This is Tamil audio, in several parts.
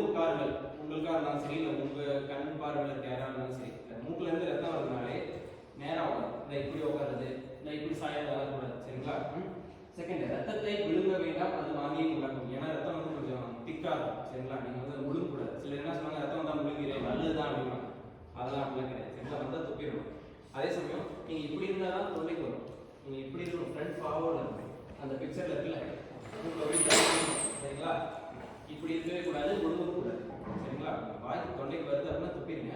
உட்காருங்கள், உங்களுக்காக இருந்தாலும் சரி, இல்லை உங்கள் கண் பார்வையில் இருக்க யாராக இருந்தாலும் சரி, மூக்குல இருந்து ரத்தம் வருதுனாலே நேரம் ஆகும். இந்த இப்படி உட்காருது, இந்த இப்படி சாயம் வரக்கூடாது. சரிங்களா? செகண்ட், ரத்தத்தை விழுங்க வேண்டாம், அது வாங்கியே உள்ளாக்கும். ஏன்னா ரத்தம் வந்து கொஞ்சம் திக்கா இருக்கும். சரிங்களா? நீங்க வந்து விழுங்க கூடாது. சிலர் என்ன சொன்னாங்க, ரத்தம் வந்தா விழுங்கிறேன் நல்லதுதான் அப்படின்னா, அதெல்லாம் அப்படிலாம் கிடையாது. சரிங்களா? வந்தா துப்பிடணும். அதே சமயம் நீங்க இப்படி இருந்தா தான் தொண்டைக்கு வரும். நீங்க இப்படி இருக்கணும், ஃப்ரண்ட் ஃபார்வர்ட் இருக்கணும். அந்த பிக்சர்ல இருக்குல்ல, சரிங்களா? இப்படி இருக்கவே கூடாது, விழுங்க கூடாது. சரிங்களா? வாய்க்கு தொண்டைக்கு வருது அப்படின்னா துப்பிடுங்க.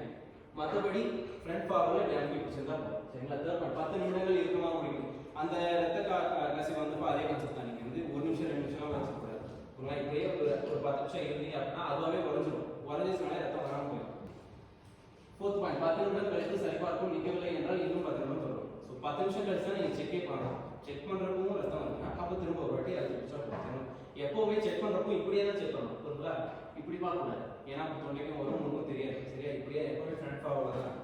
மற்றபடி ஃப்ரண்ட் ஃபார்வர்ட்ல டேம் பிக்சர் தான் போகும். சரிங்களா? 10 நிமிடங்கள் இருக்குமா முடியும். அந்த ரத்த கசிவு வந்து அதே கான்செப்ட் தான். நீங்க வந்து 1 நிமிஷம் 2 நிமிஷம் வச்சுக்கூடாது. இப்படியே ஒரு 10 நிமிஷம் இருந்தீங்க அப்படின்னா அதுவாகவே உறைஞ்சிடும். உறைஞ்சிச்சுனாலே ரத்தம் வராமல் போயிடும். 4th பாயிண்ட், 10 நிமிடம் கழித்து சரிபார்க்கும் நிற்கவில்லை என்றால் இன்னும் 10 நிமிடம் தொடரும். ஸோ 10 நிமிஷம் கழிச்சு தான் நீங்கள் செக்கே பண்ணலாம். செக் பண்ணுறப்பவும் ரத்தம் வருதுன்னா அப்போ திரும்ப ஒரு வாட்டி அது பிடிச்சா எப்போவுமே செக் பண்ணுறப்போ இப்படியே தான் செக் பண்ணணும். புரியுங்களா? இப்படி பார்க்கக்கூடாது. ஏன்னா அப்போ தொண்டைக்கும் வரும், ஒன்றும் தெரியாது. சரியா? இப்படியே எப்போவுமே ஃப்ரண்ட் ஃபார்வர்ட் தான்.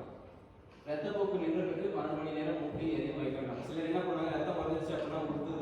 ரத்தப்போக்கு நின்றதுக்கு 12 மணி நேரம் மூக்கில் எதையும் வைக்க வேண்டாம். சிலர் என்ன பண்ணுவாங்க, ரத்தம் வந்துருச்சு அப்படின்னா கொடுத்து